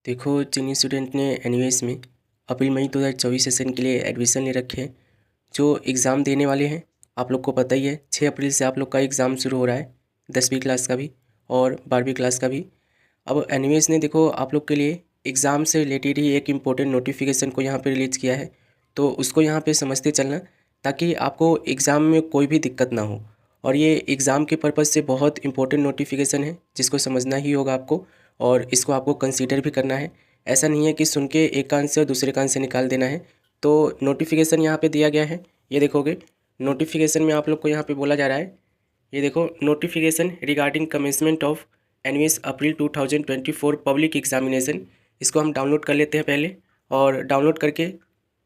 देखो, जिन स्टूडेंट ने एनयूएस में अप्रैल मई 2024 सेशन के लिए एडमिशन ले रखे हैं, जो एग्ज़ाम देने वाले हैं, आप लोग को पता ही है 6 अप्रैल से आप लोग का एग्ज़ाम शुरू हो रहा है, 10वीं क्लास का भी और 12वीं क्लास का भी। अब एनयूएस ने देखो आप लोग के लिए एग्ज़ाम से रिलेटेड ही एक इम्पोर्टेंट नोटिफिकेशन को यहाँ पे रिलीज़ किया है, तो उसको यहाँ पे समझते चलना ताकि आपको एग्ज़ाम में कोई भी दिक्कत ना हो। और ये एग्ज़ाम के पर्पज़ से बहुत इंपॉर्टेंट नोटिफिकेशन है जिसको समझना ही होगा आपको, और इसको आपको कंसीडर भी करना है। ऐसा नहीं है कि सुन के एक कान से और दूसरे कान से निकाल देना है। तो नोटिफिकेशन यहाँ पे दिया गया है, ये देखोगे नोटिफिकेशन में आप लोग को यहाँ पे बोला जा रहा है, ये देखो notification regarding commencement of NUS April 2024 public examination. इसको हम डाउनलोड कर लेते हैं पहले, और डाउनलोड करके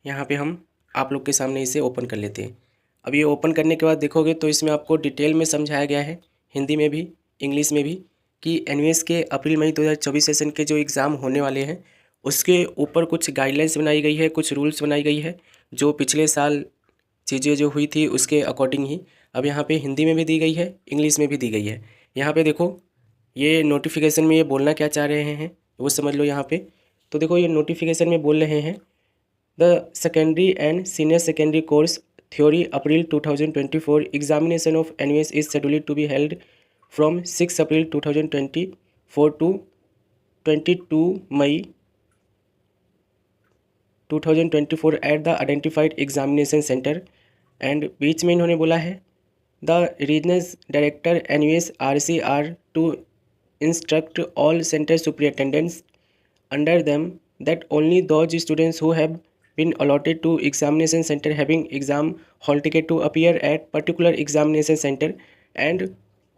यहाँ पे हम आप लोग के सामने इसे ओपन कर लेते हैं। अब ये ओपन करने के बाद देखोगे तो इसमें आपको डिटेल में समझाया गया है, हिंदी में भी इंग्लिश में भी, कि एनयूएस के अप्रैल मई 2024 सेशन के जो एग्ज़ाम होने वाले हैं उसके ऊपर कुछ गाइडलाइंस बनाई गई है, कुछ रूल्स बनाई गई है, जो पिछले साल चीज़ें जो हुई थी उसके अकॉर्डिंग ही अब यहाँ पे हिंदी में भी दी गई है, इंग्लिश में भी दी गई है। यहाँ पे देखो ये नोटिफिकेशन में ये बोलना क्या चाह रहे हैं वो समझ लो यहाँ पे। तो देखो ये नोटिफिकेशन में बोल रहे हैं, the secondary and senior secondary course theory April 2024 examination of NUS is scheduled to be held from 6 April 2024 to 22 May 2024 at the identified examination centre. And बीच में इन्होंने बोला है the regional director NUS are to instruct all centre superintendents under them that only those students who have been allotted to examination center having exam hall ticket to appear at particular examination center and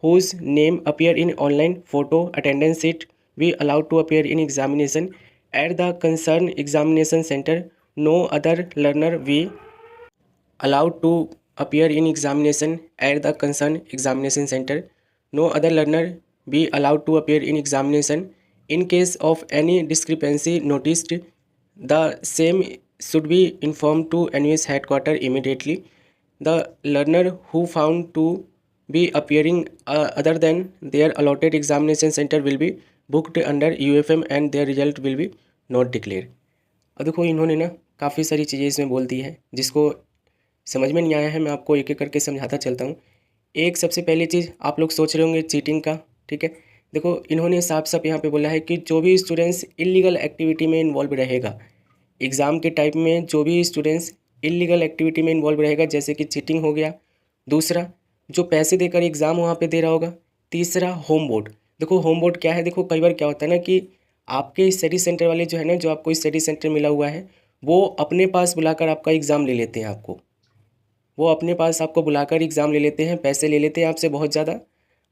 whose name appear in online photo attendance sheet be allowed to appear in examination at the concerned examination center. No other learner be allowed to appear in examination at the concerned examination center. No other learner be allowed to appear in examination. In case of any discrepancy noticed, the same should be informed to NUS headquarters immediately. The learner who found to be appearing other than their allotted examination center will be booked under UFM and their result will be not declared. अब देखो इन्होंने ना काफ़ी सारी चीज़ें इसमें बोल दी है जिसको समझ में नहीं आया है, मैं आपको एक एक करके समझाता चलता हूँ। एक सबसे पहली चीज़ आप लोग सोच रहे होंगे चीटिंग का, ठीक है। देखो इन्होंने साफ साफ यहाँ पे बोला है कि जो भी स्टूडेंट्स इलीगल एक्टिविटी में इन्वॉल्व रहेगा एग्ज़ाम के टाइम में, जो भी स्टूडेंट्स इलीगल एक्टिविटी में इन्वॉल्व रहेगा जैसे कि चीटिंग हो गया, दूसरा जो पैसे देकर एग्ज़ाम वहाँ पे दे रहा होगा, तीसरा होम बोर्ड। देखो होम बोर्ड क्या है, देखो कई बार क्या होता है ना कि आपके स्टडी सेंटर वाले जो है ना, जो आपको स्टडी सेंटर मिला हुआ है वो अपने पास बुलाकर आपका एग्ज़ाम ले लेते हैं। आपको वो अपने पास आपको बुलाकर एग्ज़ाम ले लेते हैं, पैसे ले लेते हैं आपसे बहुत ज़्यादा,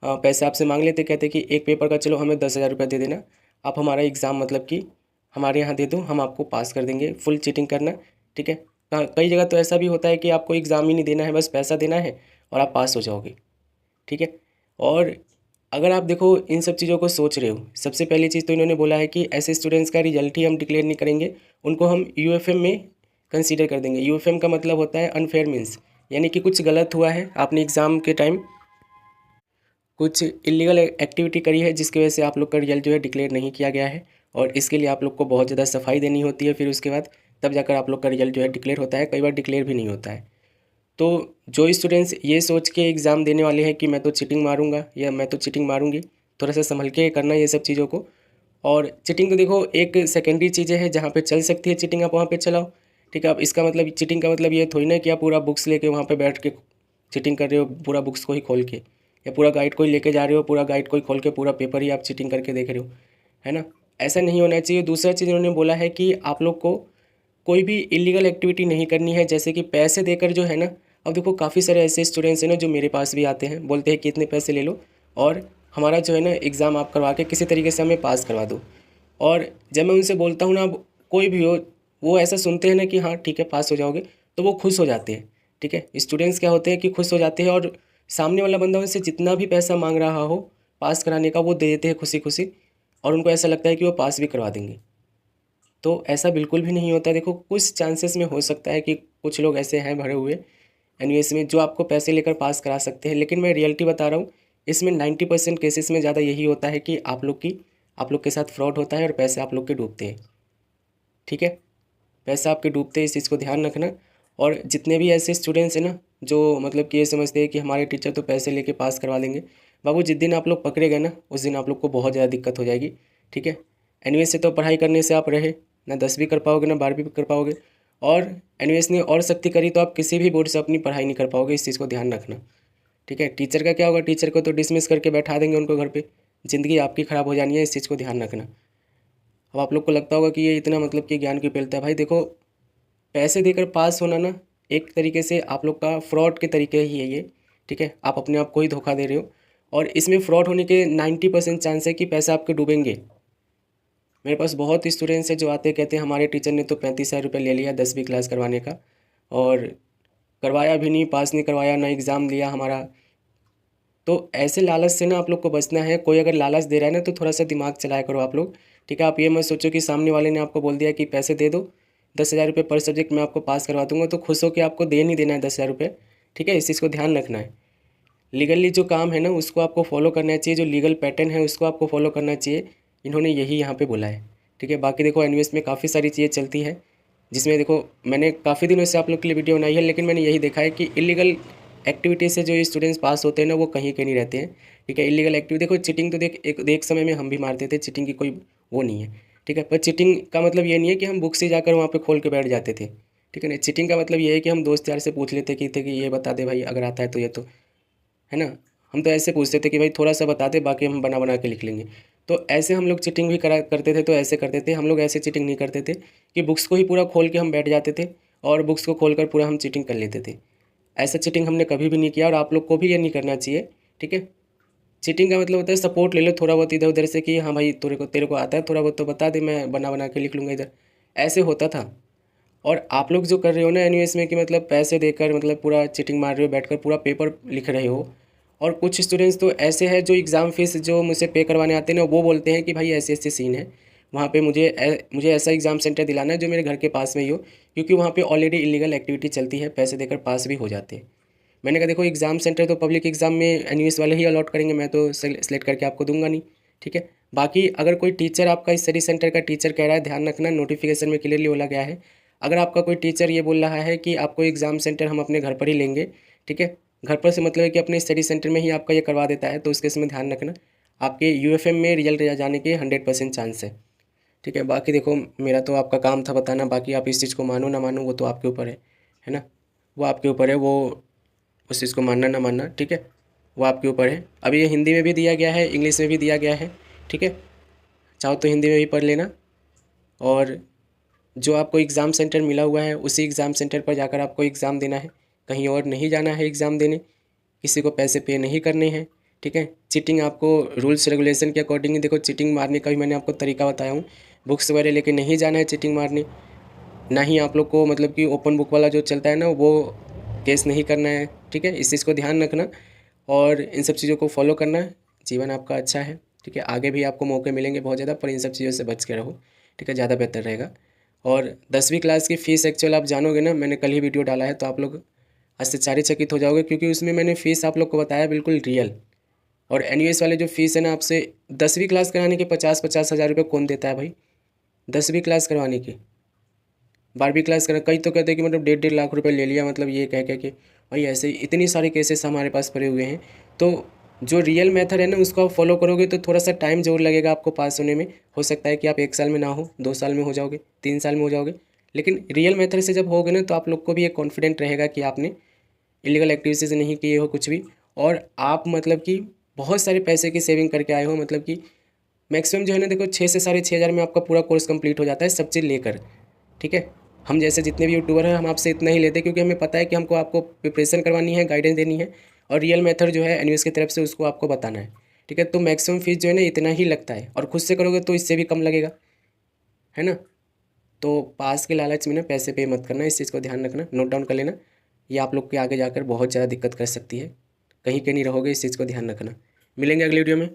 पैसे आपसे मांग लेते, कहते कि एक पेपर का चलो हमें 10,000 रुपये दे देना, आप हमारा एग्ज़ाम मतलब कि हमारे यहाँ दे दो, हम आपको पास कर देंगे। फुल चीटिंग करना, ठीक है। कई जगह तो ऐसा भी होता है कि आपको एग्ज़ाम ही नहीं देना है, बस पैसा देना है और आप पास हो जाओगे, ठीक है। और अगर आप देखो इन सब चीज़ों को सोच रहे हो, सबसे पहली चीज़ तो इन्होंने बोला है कि ऐसे स्टूडेंट्स का रिजल्ट ही हम डिक्लेयर नहीं करेंगे, उनको हम यूएफएम में कंसीडर कर देंगे। यूएफएम का मतलब होता है अनफेयर मीन्स, यानी कि कुछ गलत हुआ है, आपने एग्ज़ाम के टाइम कुछ इलीगल एक्टिविटी करी है जिसकी वजह से आप लोग का रिजल्ट जो है डिक्लेयर नहीं किया गया है, और इसके लिए आप लोग को बहुत ज़्यादा सफाई देनी होती है। फिर उसके बाद तब जाकर आप लोग का रिजल्ट जो है डिक्लेयर होता है, कई बार डिक्लेयर भी नहीं होता है। तो जो स्टूडेंट्स ये सोच के एग्ज़ाम देने वाले हैं कि मैं तो चीटिंग मारूंगा या मैं तो चीटिंग मारूंगी, थोड़ा सा संभल के करना ये सब चीज़ों को। और चीटिंग तो देखो एक सेकेंडरी चीज़ें हैं जहाँ पे चल सकती है चीटिंग, आप वहाँ पे चलाओ, ठीक है। अब इसका मतलब चीटिंग का मतलब ये थोड़ी ना कि आप पूरा बुक्स लेके वहाँ पे बैठ के चीटिंग कर रहे हो, पूरा बुक्स को ही खोल के, या पूरा गाइड को ही लेके जा रहे हो, पूरा गाइड को ही खोल के पूरा पेपर ही आप चीटिंग करके देख रहे हो, है ना। ऐसा नहीं होना चाहिए। दूसरा चीज़ उन्होंने बोला है कि आप लोग को कोई भी इलीगल एक्टिविटी नहीं करनी है, जैसे कि पैसे देकर जो है ना। अब देखो काफ़ी सारे ऐसे स्टूडेंट्स हैं ना जो मेरे पास भी आते हैं, बोलते हैं कि इतने पैसे ले लो और हमारा जो है ना एग्ज़ाम आप करवा के किसी तरीके से हमें पास करवा दो। और जब मैं उनसे बोलता हूँ ना, अब कोई भी हो, वो ऐसा सुनते हैं ना कि हाँ ठीक है पास हो जाओगे, तो वो खुश हो जाते हैं, ठीक है। स्टूडेंट्स क्या होते हैं कि खुश हो जाते हैं, और सामने वाला बंदा उनसे जितना भी पैसा मांग रहा हो पास कराने का वो दे देते हैं खुशी खुशी, और उनको ऐसा लगता है कि वो पास भी करवा देंगे। तो ऐसा बिल्कुल भी नहीं होता है। देखो कुछ चांसेस में हो सकता है कि कुछ लोग ऐसे हैं भरे हुए एनयूएस में जो आपको पैसे लेकर पास करा सकते हैं, लेकिन मैं रियलिटी बता रहा हूँ, इसमें 90% केसेस में ज़्यादा यही होता है कि आप लोग की आप लोग के साथ फ्रॉड होता है और पैसे आप लोग के डूबते हैं। ठीक है, पैसा आपके डूबते हैं, इस चीज़ को ध्यान रखना। और जितने भी ऐसे स्टूडेंट्स हैं ना जो मतलब कि ये समझते हैं कि हमारे टीचर तो पैसे लेके पास करवा देंगे, बाबू जिस दिन आप लोग पकड़े गए ना उस दिन आप लोग को बहुत ज़्यादा दिक्कत हो जाएगी। ठीक है, एनवीएस से तो पढ़ाई करने से आप रहे ना 10वीं कर पाओगे ना 12वीं कर पाओगे, और एनवीएस ने और सख्ती करी तो आप किसी भी बोर्ड से अपनी पढ़ाई नहीं कर पाओगे, इस चीज़ को ध्यान रखना। ठीक है, टीचर का क्या होगा, टीचर को तो डिसमिस करके बैठा देंगे उनको घर पे, ज़िंदगी आपकी ख़राब हो जानी है, इस चीज़ को ध्यान रखना। अब आप लोग को लगता होगा कि ये इतना मतलब कि ज्ञान क्यों फैलता है, भाई देखो पैसे देकर पास होना ना एक तरीके से आप लोग का फ्रॉड के तरीके ही है ये। ठीक है, आप अपने आप को ही धोखा दे रहे हो, और इसमें फ्रॉड होने के 90% चांस है कि पैसे आपके डूबेंगे। मेरे पास बहुत स्टूडेंट्स हैं जो आते कहते हैं हमारे टीचर ने तो 35,000 रुपये ले लिया 10वीं क्लास करवाने का, और करवाया भी नहीं, पास नहीं करवाया, ना एग्ज़ाम लिया हमारा। तो ऐसे लालच से ना आप लोग को बचना है। कोई अगर लालच दे रहा है ना तो थोड़ा सा दिमाग चलाया करो आप लोग। ठीक है, आप ये मत सोचो कि सामने वाले ने आपको बोल दिया कि पैसे दे दो 10,000 रुपये पर सब्जेक्ट मैं आपको पास करवा दूंगा, तो खुश हो के आपको दे नहीं देना है 10,000 रुपये। ठीक है, इस चीज़ को ध्यान रखना है। लीगली जो काम है ना उसको आपको फॉलो करना चाहिए, जो लीगल पैटर्न है उसको आपको फॉलो करना चाहिए। इन्होंने यही यहाँ पे बोला है। ठीक है, बाकी देखो एनवीएस में काफ़ी सारी चीज़ें चलती है, जिसमें देखो मैंने काफ़ी दिनों से आप लोग के लिए वीडियो बनाई है, लेकिन मैंने यही देखा है कि इलीगल एक्टिविटी से जो स्टूडेंट्स पास होते हैं ना वो कहीं के नहीं रहते हैं। ठीक है, इलीगल एक्टिविटी देखो, चीटिंग तो एक समय में हम भी मारते थे, चीटिंग की कोई वो नहीं है। ठीक है, पर चीटिंग का मतलब ये नहीं है कि हम बुक से जाकर वहाँ पे खोल के बैठ जाते थे। ठीक है ना, चीटिंग का मतलब ये है कि हम दोस्त यार से पूछ लेते कि थे कि ये बता दे भाई अगर आता है तो, ये तो है ना। हम तो ऐसे पूछते थे कि भाई थोड़ा सा बता दे, बाकी हम बना बना के लिख लेंगे। तो ऐसे हम लोग चीटिंग भी करा करते थे। तो ऐसे करते थे हम लोग, ऐसे चीटिंग नहीं करते थे कि बुक्स को ही पूरा खोल के हम बैठ जाते थे और बुक्स को खोल कर पूरा हम चीटिंग कर लेते थे। ऐसा चीटिंग हमने कभी भी नहीं किया, और आप लोग को भी ये नहीं करना चाहिए। ठीक है, चीटिंग का मतलब होता है सपोर्ट ले लो थोड़ा बहुत इधर उधर से कि हाँ भाई तेरे को आता है थोड़ा बहुत तो बता दे, मैं बना बना के लिख लूँगा इधर, ऐसे होता था। और आप लोग जो कर रहे हो ना एनवीएस में कि मतलब पैसे देकर मतलब पूरा चीटिंग मार रहे हो, बैठकर पूरा पेपर लिख रहे हो। और कुछ स्टूडेंट्स तो ऐसे हैं जो एग्ज़ाम फीस जो मुझसे पे करवाने आते हैं ना, वो बोलते हैं कि भाई ऐसे ऐसे सीन है वहाँ पे, मुझे ऐसा एग्ज़ाम सेंटर दिलाना है जो मेरे घर के पास में ही हो, क्योंकि वहाँ पे ऑलरेडी इलीगल एक्टिविटी चलती है, पैसे देकर पास भी हो जाते हैं। मैंने कहा देखो एग्ज़ाम सेंटर तो पब्लिक एग्ज़ाम में एनवीएस वाले ही अलॉट करेंगे, मैं तो सेलेक्ट करके आपको दूंगा नहीं। ठीक है, बाकी अगर कोई टीचर आपका स्टडी सेंटर का टीचर कह रहा है, ध्यान रखना नोटिफिकेशन में क्लियरली बोला गया है, अगर आपका कोई टीचर ये बोल रहा है कि आपको एग्ज़ाम सेंटर हम अपने घर पर ही लेंगे, ठीक है, घर पर से मतलब है कि अपने स्टडी सेंटर में ही आपका ये करवा देता है, तो उसके इसमें ध्यान रखना आपके यूएफएम में रिजल्ट जाने के 100% चांस है। ठीक है, बाकी देखो मेरा तो आपका काम था बताना, बाकी आप इस चीज़ को मानो ना मानो वो तो आपके ऊपर है ना, वो आपके ऊपर है, वो उस चीज़ को मानना ना मानना। ठीक है, वो आपके ऊपर है। अभी ये हिंदी में भी दिया गया है, इंग्लिश में भी दिया गया है। ठीक है, चाहो तो हिंदी में भी पढ़ लेना, और जो आपको एग्ज़ाम सेंटर मिला हुआ है उसी एग्ज़ाम सेंटर पर जाकर आपको एग्ज़ाम देना है, कहीं और नहीं जाना है एग्ज़ाम देने, किसी को पैसे पे नहीं करने हैं। ठीक है, चीटिंग आपको रूल्स रेगुलेशन के अकॉर्डिंग ही, देखो चीटिंग मारने का भी मैंने आपको तरीका बताया हूँ। बुक्स वगैरह लेके नहीं जाना है चीटिंग मारने, ना ही आप लोग को मतलब कि ओपन बुक वाला जो चलता है ना वो केस नहीं करना है। ठीक है, इस चीज़ को ध्यान रखना और इन सब चीज़ों को फॉलो करना है, जीवन आपका अच्छा है। ठीक है, आगे भी आपको मौके मिलेंगे बहुत ज़्यादा, पर इन सब चीज़ों से बच के रहो। ठीक है, ज़्यादा बेहतर रहेगा। और 10वीं क्लास की फ़ीस एक्चुअल आप जानोगे ना, मैंने कल ही वीडियो डाला है, तो आप लोग आश्चर्यचकित हो जाओगे, क्योंकि उसमें मैंने फ़ीस आप लोग को बताया बिल्कुल रियल। और एनयूएस वाले जो फ़ीस है ना आपसे 10वीं क्लास कराने के 50-50 हज़ार रुपये कौन देता है भाई, 10वीं क्लास करवाने की। 12वीं क्लास करा, कई तो कहते हैं कि मतलब 1.5 लाख रुपए ले लिया, मतलब ये कह के भाई ऐसे इतनी सारे केसेस हमारे पास पड़े हुए हैं। तो जो रियल मेथड है ना उसको आप फॉलो करोगे तो थोड़ा सा टाइम जरूर लगेगा आपको पास होने में, हो सकता है कि आप 1 साल में ना हो, 2 साल में हो जाओगे, 3 साल में हो जाओगे, लेकिन रियल मेथड से जब होगे ना तो आप लोग को भी एक कॉन्फिडेंट रहेगा कि आपने इलीगल एक्टिविटीज़ नहीं किए हो कुछ भी, और आप मतलब कि बहुत सारे पैसे की सेविंग करके आए हो। मतलब कि मैक्सिमम जो है ना देखो 6 से 6.5 हज़ार में आपका पूरा कोर्स कंप्लीट हो जाता है सब चीज़ लेकर। ठीक है, हम जैसे जितने भी यूट्यूबर हैं हम आपसे इतना ही लेते हैं, क्योंकि हमें पता है कि हमको आपको प्रिपरेशन करवानी है, गाइडेंस देनी है, और रियल मेथड जो है एनयूएस की तरफ से उसको आपको बताना है। ठीक है, तो मैक्सिमम फीस जो है ना इतना ही लगता है, और खुद से करोगे तो इससे भी कम लगेगा, है ना। तो पास के लालच में ना पैसे पे मत करना, इस चीज़ को ध्यान रखना, नोट डाउन कर लेना, ये आप लोग के आगे जाकर बहुत ज़्यादा दिक्कत कर सकती है, कहीं के नहीं रहोगे, इस चीज़ को ध्यान रखना। मिलेंगे अगले वीडियो में।